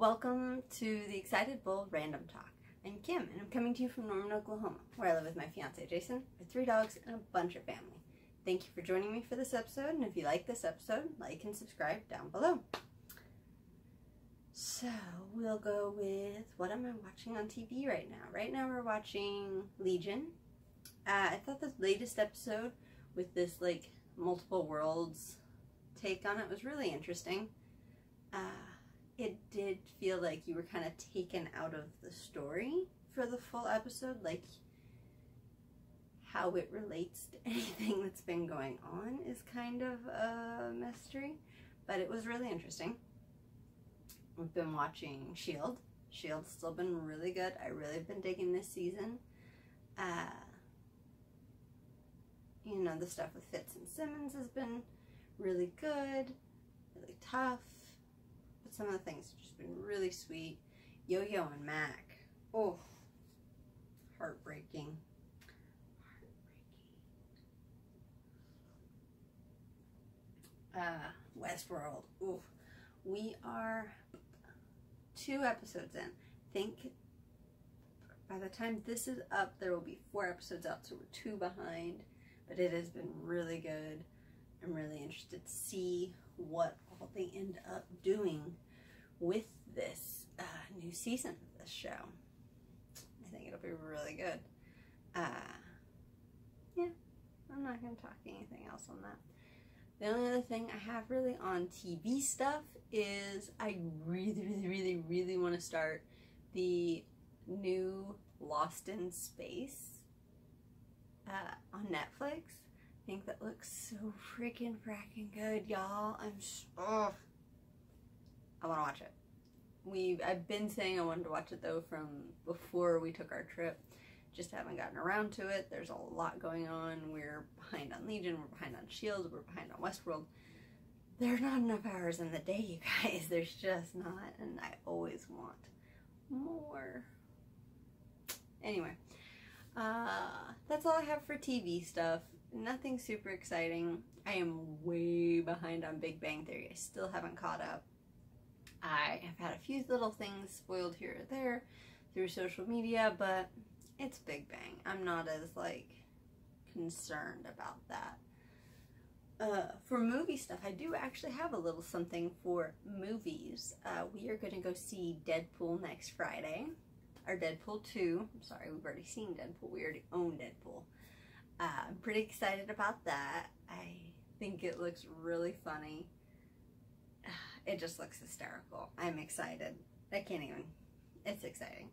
Welcome to the Excited Bull Random Talk. I'm Kim, and I'm coming to you from Norman, Oklahoma, where I live with my fiance Jason, with 3 dogs and a bunch of family. Thank you for joining me for this episode, and if you like this episode, like and subscribe down below. So, we'll go with, what am I watching on TV right now? Right now we're watching Legion. I thought the latest episode with this, like, multiple worlds take on it was really interesting. It did feel like you were kind of taken out of the story for the full episode, like how it relates to anything that's been going on is kind of a mystery, but it was really interesting. We've been watching S.H.E.I.L.D. S.H.E.I.L.D's still been really good. I really have been digging this season. You know, the stuff with Fitz and Simmons has been really good, really tough. But some of the things have just been really sweet. Yo-Yo and Mac. Oh, heartbreaking. Westworld. Oof. We are 2 episodes in. I think by the time this is up, there will be 4 episodes out, so we're 2 behind. But it has been really good. I'm really interested to see what all they end up doing with this new season of this show. I think it'll be really good. Yeah, I'm not going to talk anything else on that. The only other thing I have really on TV stuff is I really want to start the new Lost in Space on Netflix. I think that looks so freaking good, y'all. I want to watch it. I've been saying I wanted to watch it though from before we took our trip. Just haven't gotten around to it. There's a lot going on. We're behind on Legion, we're behind on S.H.I.E.L.D, we're behind on Westworld. There are not enough hours in the day, you guys. There's just not, and I always want more. Anyway, that's all I have for TV stuff. Nothing super exciting. I am way behind on Big Bang Theory. I still haven't caught up. I have had a few little things spoiled here or there through social media, but it's Big Bang. I'm not as, like, concerned about that. For movie stuff, I do actually have a little something for movies. We are going to go see Deadpool next Friday. Or Deadpool 2. I'm sorry, we've already seen Deadpool. We already own Deadpool. I'm pretty excited about that. I think it looks really funny. It just looks hysterical. I'm excited. I can't even. It's exciting.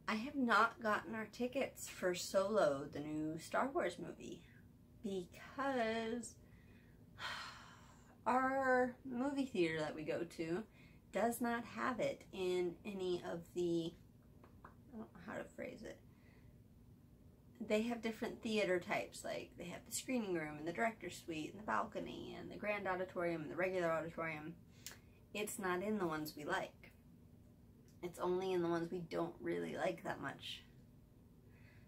I have not gotten our tickets for Solo, the new Star Wars movie, because our movie theater that we go to does not have it in any of the, I don't know how to phrase it. They have different theater types, like they have the screening room and the director's suite and the balcony and the grand auditorium and the regular auditorium. It's not in the ones we like. It's only in the ones we don't really like that much.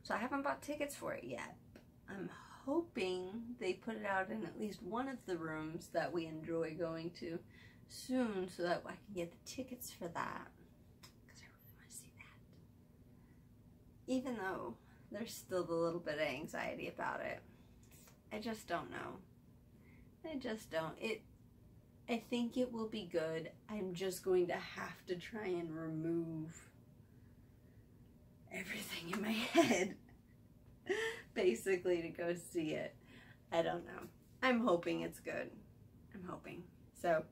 So I haven't bought tickets for it yet. I'm hoping they put it out in at least one of the rooms that we enjoy going to soon so that I can get the tickets for that. Because I really want to see that. Even though there's still a little bit of anxiety about it. I just don't know. I just don't. I think it will be good. I'm just going to have to try and remove everything in my head, basically, to go see it. I don't know. I'm hoping it's good. I'm hoping. So,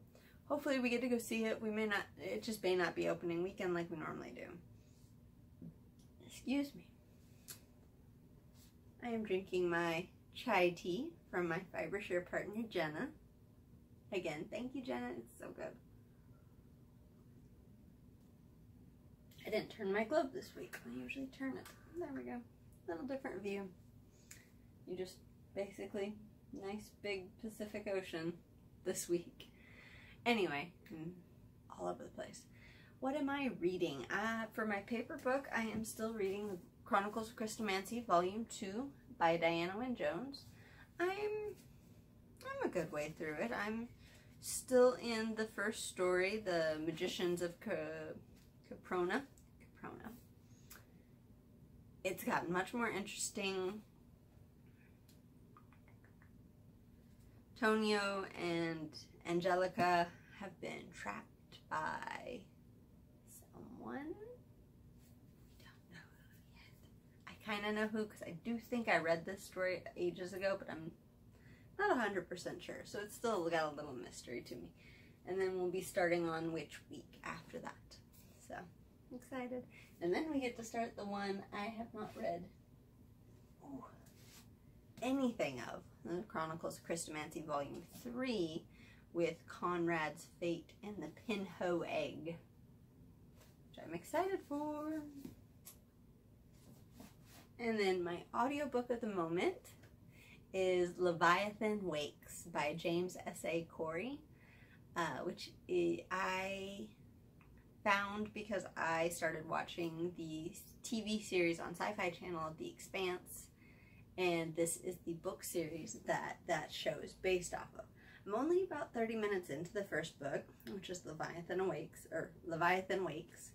hopefully we get to go see it. We may not, it just may not be opening weekend like we normally do. Excuse me. I am drinking my chai tea from my fiber share partner, Jenna. Again, thank you, Jenna. It's so good. I didn't turn my glove this week. I usually turn it. There we go. Little different view. You just basically, nice big Pacific Ocean this week. Anyway, all over the place. What am I reading? For my paper book, I am still reading the Chronicles of Crystomancy, Volume 2 by Diana Wynne Jones. I'm a good way through it. I'm Still in the first story, The Magicians of Caprona. It's gotten much more interesting. Tonio and Angelica have been trapped by someone. Don't know who yet. I kind of know who, because I do think I read this story ages ago, but I'm not 100% sure, so it's still got a little mystery to me. And then we'll be starting on which week after that. So, I'm excited. And then we get to start the one I have not read anything of. The Chronicles of Christomancy Volume 3 with Conrad's Fate and the Pinho Egg, which I'm excited for. And then my audiobook of the moment is Leviathan Wakes by James S.A. Corey, which I found because I started watching the TV series on Sci-Fi Channel, The Expanse, and this is the book series that show is based off of. I'm only about 30 minutes into the first book, which is Leviathan Wakes,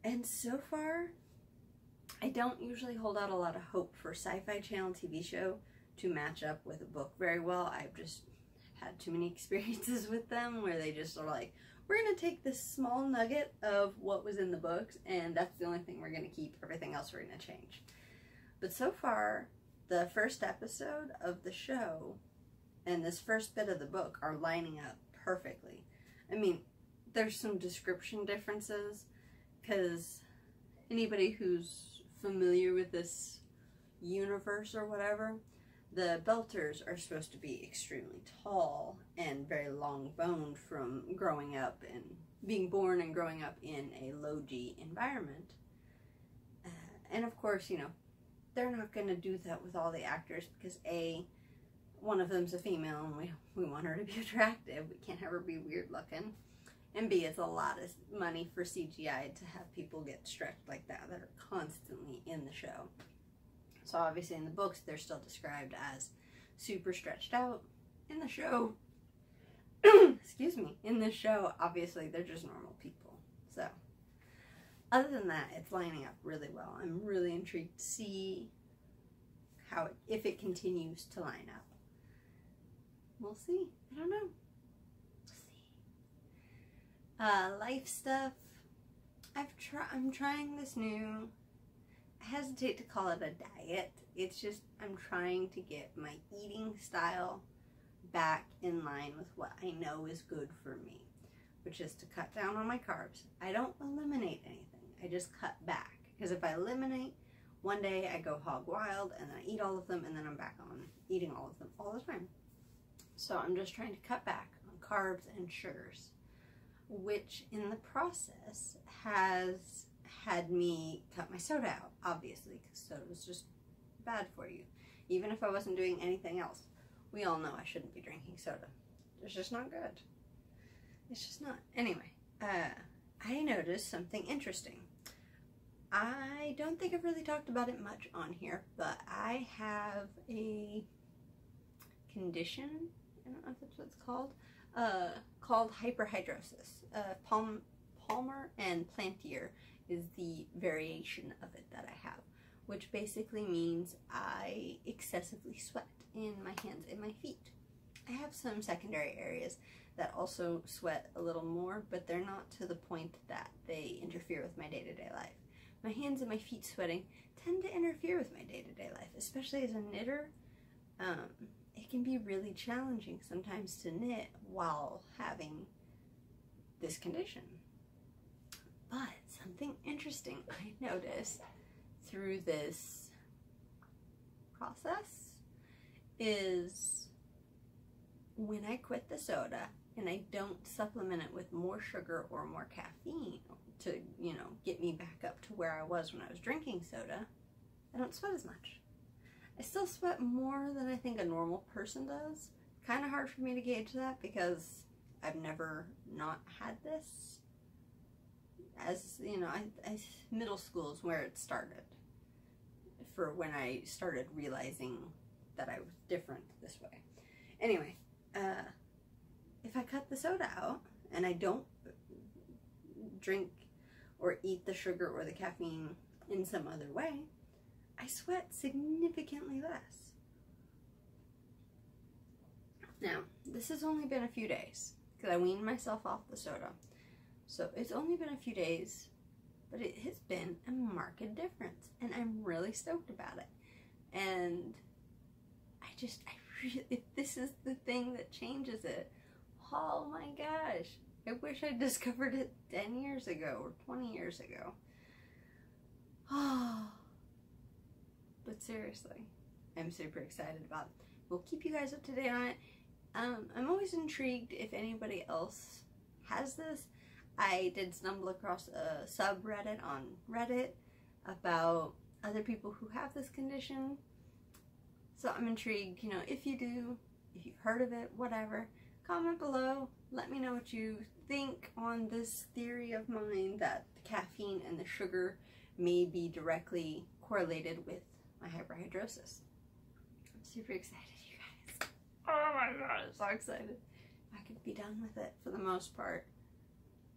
and so far, I don't usually hold out a lot of hope for Sci-Fi Channel TV show to match up with a book very well. I've just had too many experiences with them where they just are like, we're going to take this small nugget of what was in the books, and that's the only thing we're going to keep. Everything else we're going to change. But so far, the first episode of the show and this first bit of the book are lining up perfectly. I mean, there's some description differences, because anybody who's familiar with this universe or whatever, the Belters are supposed to be extremely tall and very long-boned from growing up and being born and growing up in a low-G environment. And of course, you know, they're not going to do that with all the actors because A, one of them's a female and we want her to be attractive. We can't have her be weird-looking. And B, it's a lot of money for CGI to have people get stretched like that are constantly in the show. So obviously in the books, they're still described as super stretched out. In the show, excuse me, in this show, obviously they're just normal people. So other than that, it's lining up really well. I'm really intrigued to see if it continues to line up. We'll see. I don't know. Life stuff. I'm trying this new, I hesitate to call it a diet. It's just, I'm trying to get my eating style back in line with what I know is good for me, which is to cut down on my carbs. I don't eliminate anything. I just cut back. Because if I eliminate, one day I go hog wild and I eat all of them and then I'm back on eating all of them all the time. So I'm just trying to cut back on carbs and sugars, which in the process has had me cut my soda out, obviously, because soda's just bad for you. Even if I wasn't doing anything else, we all know I shouldn't be drinking soda. It's just not good. It's just not. Anyway, I noticed something interesting. I don't think I've really talked about it much on here, but I have a condition, I don't know if that's what it's called hyperhidrosis. Palmer and Plantier is the variation of it that I have, which basically means I excessively sweat in my hands and my feet. I have some secondary areas that also sweat a little more, but they're not to the point that they interfere with my day-to-day life. My hands and my feet sweating tend to interfere with my day-to-day life, especially as a knitter. It can be really challenging sometimes to knit while having this condition. But something interesting I noticed through this process is when I quit the soda and I don't supplement it with more sugar or more caffeine to, you know, get me back up to where I was when I was drinking soda, I don't sweat as much. I still sweat more than I think a normal person does. Kind of hard for me to gauge that because I've never not had this. As, you know, middle school is where it started. For when I started realizing that I was different this way. Anyway, cut the soda out and I don't drink or eat the sugar or the caffeine in some other way, I sweat significantly less. Now, this has only been a few days because I weaned myself off the soda. So it's only been a few days, but it has been a marked difference and I'm really stoked about it. And if this is the thing that changes it, oh my gosh, I wish I discovered it 10 years ago or 20 years ago. Oh, but seriously, I'm super excited about it. We'll keep you guys up to date on it. I'm always intrigued if anybody else has this. I did stumble across a subreddit on Reddit about other people who have this condition. So I'm intrigued, you know, if you do, if you've heard of it, whatever, comment below. Let me know what you think on this theory of mine that the caffeine and the sugar may be directly correlated with my hyperhidrosis. I'm super excited, you guys. Oh my god, I'm so excited. I could be done with it for the most part.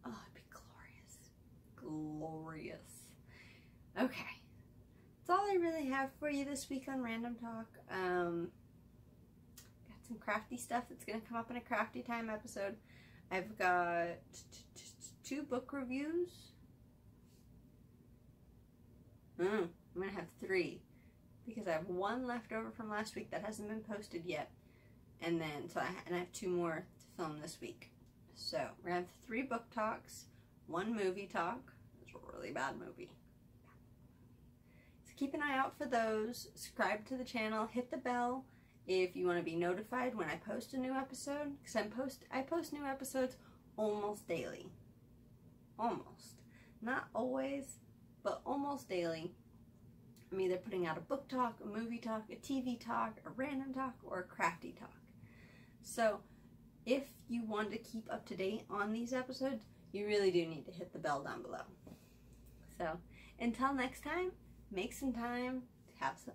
Oh, it'd be glorious. Glorious. Okay. That's all I really have for you this week on Random Talk. Got some crafty stuff that's going to come up in a crafty time episode. I've got 2 book reviews. I'm going to have 3 because I have 1 left over from last week that hasn't been posted yet. And then, I have 2 more to film this week. So, we're going to have 3 book talks, 1 movie talk. It's a really bad movie. So keep an eye out for those. Subscribe to the channel. Hit the bell if you want to be notified when I post a new episode. Because I post new episodes almost daily. Almost. Not always, but almost daily. I'm either putting out a book talk, a movie talk, a TV talk, a random talk, or a crafty talk. So, if you want to keep up to date on these episodes, you really do need to hit the bell down below. So, until next time, make some time to have some...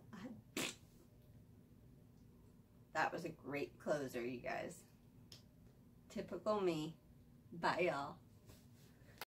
That was a great closer, you guys. Typical me. Bye, y'all.